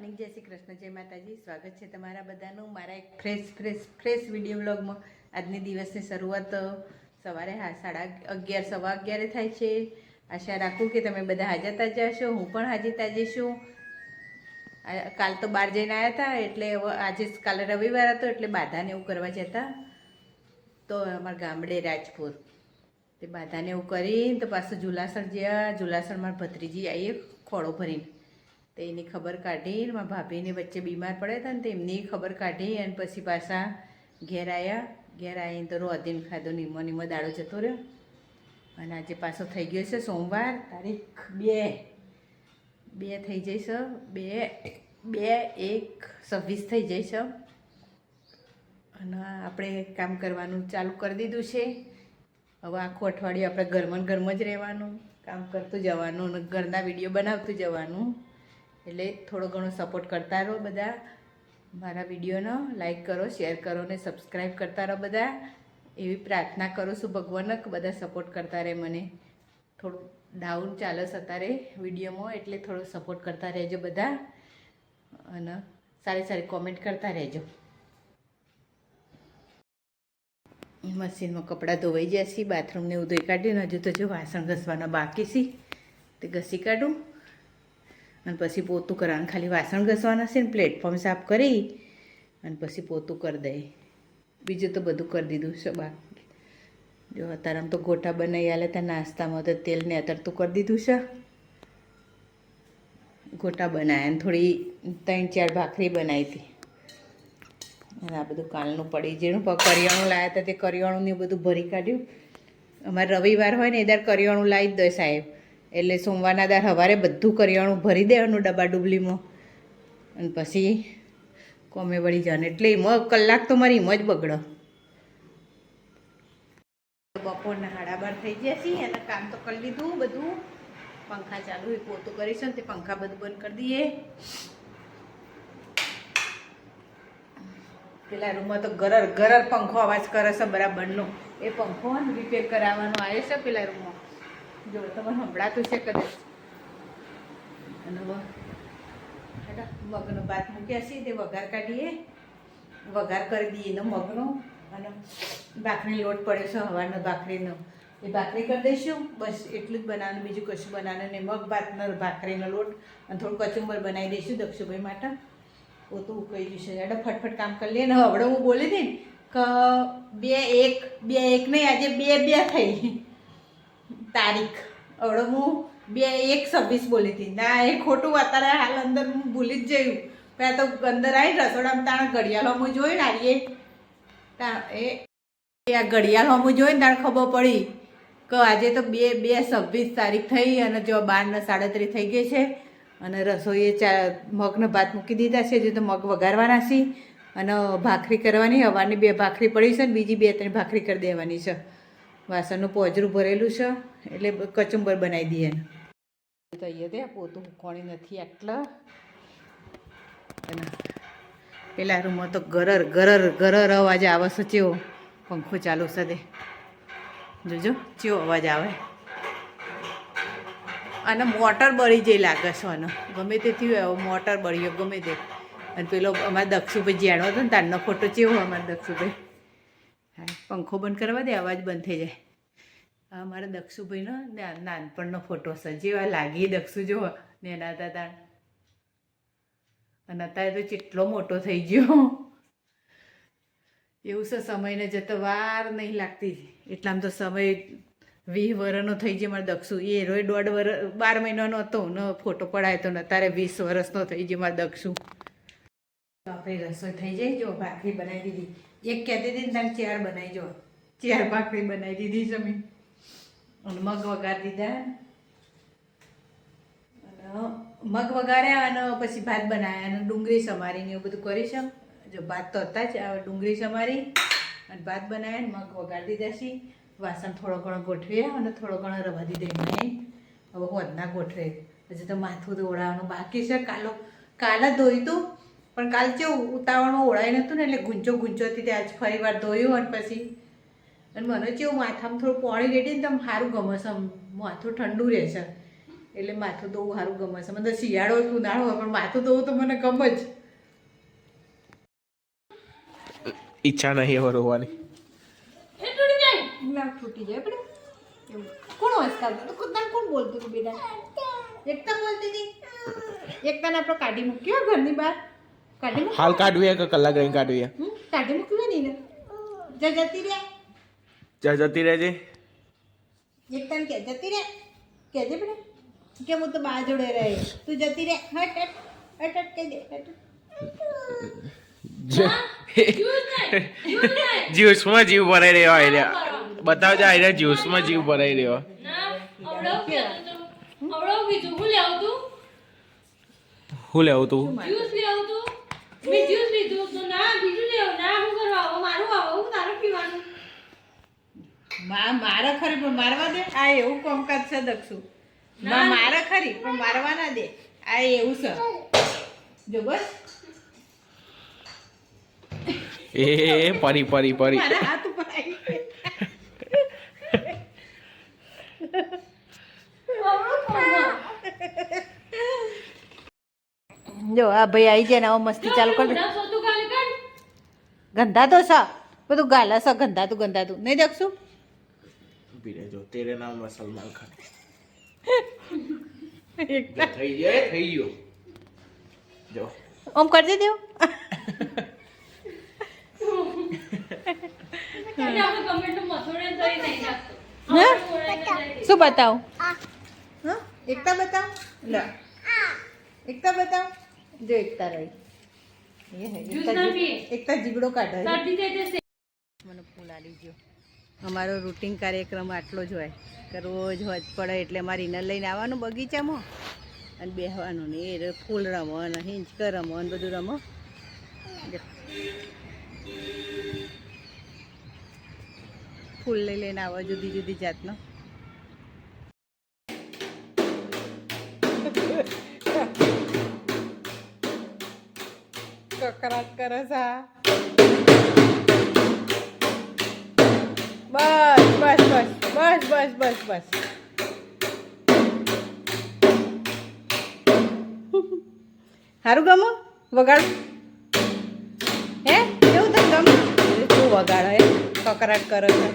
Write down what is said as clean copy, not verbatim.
Morning, જય શ્રી કૃષ્ણ, જય માતાજી. સ્વાગત છે તમારા બધાનું મારા એક ફ્રેશ વિડીયો વ્લોગમાં. આજની દિવસની શરૂઆત સવારે 11:30 સવા 11 થાય છે. આશા રાખું કે તમે બધા હાજર તાજા હશો. હું પણ હાજર તાજી છું. કાલ તો બહાર જઈને આવ્યા હતા, એટલે આજે કાલે રવિવાર હતો એટલે બાધાને એવું કરવા જતા તો અમારા ગામડે રાજપુર તે બાધાને એવું કરીને તો પાછું ઝુલાસણ જ્યાં ઝુલાસણ મારા ભત્રીજી આવીએ ખોળો ભરીને તો એની ખબર કાઢી. મારા ભાભીને વચ્ચે બીમાર પડ્યા હતા ને તો એમની ખબર કાઢી અને પછી પાછા ઘેર આવીને તો રોધીને ખાધો. નીમો દાડો જતો રહ્યો અને આજે પાછો થઈ ગયો છે સોમવાર, તારીખ 2 થઈ જઈશ, 2/1/26 થઈ જઈશ. અને આપણે કામ કરવાનું ચાલુ કરી દીધું છે. હવે આખું અઠવાડિયું આપણે ઘરમાં જ રહેવાનું, કામ કરતું જવાનું અને ઘરના વિડીયો બનાવતું જવાનું. એટલે થોડો ઘણો સપોર્ટ કરતા રહો બધા. મારા વિડીયોનો લાઈક કરો, શેર કરો ને સબસ્ક્રાઈબ કરતા રહો બધા. એવી પ્રાર્થના કરું છું ભગવાનને કે બધા સપોર્ટ કરતા રહે. મને થોડું ડાઉન ચાલે છે અત્યારે વિડીયોમાં, એટલે થોડો સપોર્ટ કરતા રહેજો બધા અને સારી કોમેન્ટ કરતા રહેજો. મશીનમાં કપડાં ધોવાઈ ગયા છે, બાથરૂમને એવું ધોઈ કાઢ્યું. હજુ તો જો વાસણ ઘસવાના બાકી છે તે ઘસી કાઢું અને પછી પોતું કરવાનું. ખાલી વાસણ ઘસવાના છે ને પ્લેટફોર્મ સાફ કરી અને પછી પોતું કરી દઈએ. બીજું તો બધું કરી દીધું છે બાકી. જો અત્યારે આમ તો ગોટા બનાવી આલે ત્યાં નાસ્તામાં તો તેલને અતરતું કરી દીધું છે. ગોટા બનાવ્યા અને થોડી 3-4 ભાખરી બનાવી હતી. અને આ બધું કાલનું પડી જેનું કરિયાણું લાવ્યા હતા તે કરિયાણું ને બધું ભરી કાઢ્યું. અમારે રવિવાર હોય ને એ દર કરિયાણું લાવી જ દે સાહેબ, એટલે સોમવારના દર સવારે બધું કરિયાણું ભરી દેવાનું ડબ્બા ડુબલીમાં અને પછી કોમે વળી જવાનું. એટલે કલાક તો મારી એમ જ બગડો. બપોરના 12:30 થઈ ગયા છીએ અને કામ તો કરી લીધું બધું. પંખા ચાલુ હોય, પોતું કરીશ ને તે પંખા બધું બંધ કરી દઈએ. પેલા રૂમમાં તો ગરર પંખો અવાજ કરે છે બરાબરનો. એ પંખો રિપેર કરાવવાનો આવ્યો છે પેલા રૂમમાં. જો તમને સંભળાતું છે કદાચ. અને મગનો ભાત મૂક્યા છે તે વઘાર કાઢીએ, વઘાર કરી દઈએ એનો મગનો. અને ભાખરી લોટ પડ્યો છે હવાનો ભાખરીનો, એ ભાખરી કરી દઈશું. બસ એટલું જ બનાવવાનું, બીજું કશું બનાવવાનું નહીં. મગ ભાતનો ભાખરીનો લોટ અને થોડું કચુંબર બનાવી દઈશું દક્ષુભાઈ માટે. પોતું ઉકળી જશે. એટલે ફટફટ કામ કરી લઈએ ને. હવે હું બોલી હતી ને કે 2/1 નહીં, આજે 2/2 થઈ તારીખ. હવે હું 2/1/26 બોલી હતી. ના, એ ખોટું. અત્યારે હાલ અંદર હું ભૂલી જ જયું. પહેલાં તો અંદર આવીને રસોડામાં તાણે ઘડિયાળમાં જોઈને આવીએ એ આ ઘડિયાળમાં જોઈને તાણે ખબર પડી કે આજે તો 2/2/26 તારીખ થઈ અને જો 12:37 થઈ ગઈ છે. અને રસોઈએ મગનો ભાત મૂકી દીધા છે. જો તો મગ વઘારવાના છે અને ભાખરી કરવાની. હવાની 2 ભાખરી પડી છે ને બીજી 2-3 ભાખરી કરી દેવાની છે. વાસણનું પોજરું ભરેલું છે એટલે કચુંબર બનાવી દઈએ. તો અહીંયા ત્યાં પોતું કોણી નથી આટલા. અને પેલા રૂમમાં તો ગરર અવાજ આવે છે. ચેવો પંખો ચાલુ છે તે જોજો ચેવો અવાજ આવે. અને મોટર બળી જઈ લાગે છે. અને ગમે તે થયું મોટર બળ્યો ગમે તે. અને પેલો અમારા દક્ષુભાઈ જાણવો હતો ને તારનો ફોટો ચેવો અમારા દક્ષુભાઈ. હા, પંખો બંધ કરવા દે, અવાજ બંધ થઈ જાય. અમારા દક્ષુભાઈનો નાનપણનો ફોટો છે. જેવા લાગી દક્ષુ જો નેના હતા તાણ. અને અત્યારે તો કેટલો મોટો થઈ ગયો. એવું છે, સમયને જતો વાર નહીં લાગતી. એટલામાં તો સમય 20 વર્ષનો થઈ જાય. મારા દક્ષુ એ રોય 1.5 વર્ષ 12 મહિનાનો હતો ને ફોટો પડાયો તો ને અત્યારે 20 વર્ષનો થઈ ગયો મારા દક્ષુ. આપણી રસોઈ થઈ જાય. જો ભાખરી બનાવી દીધી. એક કહેતી હતી ને તારે 4 બનાવી જો. 4 ભાખરી બનાવી દીધી છે મેં. અને મગ વઘાર દીધા અને મગ વઘાર્યા અને પછી ભાત બનાવ્યા અને ડુંગળી સમારીને એવું બધું કરીશું. જો ભાત તો હતા જ, ડુંગળી સમારી અને ભાત બનાવ્યા ને મગ વઘાર દીધા છે. વાસણ થોડો ઘણો ગોઠવીએ અને થોડો ઘણો રવા દીધે એમાં. હવે હોદના ગોઠવે. હજી તો માથું ધોળાવાનું બાકી છે. કાલે ધોયું હતું પણ કાલ કેવું ઉતાવળમાં ઓળાઈ નહોતું ને એટલે ગુંચો હતી. આજ ફરી વાર ધોયું અને પછી અને મને કેવું માથામાં થોડું પાણી રેડી ને તો સારું ગમે છે. માથું ઠંડુ રહે છે એટલે માથું ધોવું સારું ગમે છે. મને તો શિયાળો હોય ઉનાળો હોય પણ માથું ધોવું તો મને ગમે જ. ઈચ્છા નહીં હવે રોવાની. તૂટી જાય પણ કોણ હસકાવતું તો કુદાન કોણ બોલતું હતું બેટા? એકતા બોલતી હતી. એકતાને આપણે કાઢી મૂક્યો ઘરની બહાર. કાઢી મૂક. હાલ કાઢવી કે કલાક રહીને કાઢવી? કાઢી મૂક્યું નહીં ને જતી રહે. જતી રહેજે. એકતાને કે જતી રહે કહેજે બેટા કે હું તો બા જોડે રહે તું જતી રહે. હટ હટ હટ હટ કહી દે હટ. જ્યુસમાં જીવ ભરાઈ રહ્યો આઈ બતાવજો આઈ જ્યુસમાં જીવ ભરાઈ રહ્યો. હું લેવું તું? મારે ખરી પણ મારવા દે. આ એવું કામકાજ છે દક્ષુ. મારે ખરી પણ મારવા ના દે. આ એવું છે જો બસ. એ પરી પરી પરી મારા હાથ ઉપર આવી જો આ ભાઈ આવી જાય ને હવે મસ્તી ચાલુ કર. ગંધા તો સા બધું ગાલા સા ગંધાતું નહીં દક્ષું. જો તેરે નામ સલમાન ખાન થઈ ગયો જો ઓમ કરજે દેવ. શું બતાવું? એકતા બતાવ. લે એકતા બતાવ. જો એકતા રહી એકતા જીગડો કાઢે. મને ફૂલ આવી ગયો. અમારો રૂટિન કાર્યક્રમ આટલો જ હોય કે રોજ હોજ પડે એટલે અમારે ઇનર લઈને આવવાનું બગીચામાં અને બેસવાનું ને એ ફૂલ રમો અને હિંચક રમો અને બધું રમો. ફૂલ લઈ લઈને આવો જુદી જુદી જાતનો. કકરાટ કરે છે. બસ બસ બસ બસ બસ બસ બસ. સારું ગમો વગાડ હે કેવું તને ગમે તું વગાડ હે કકરાટ કરે છે.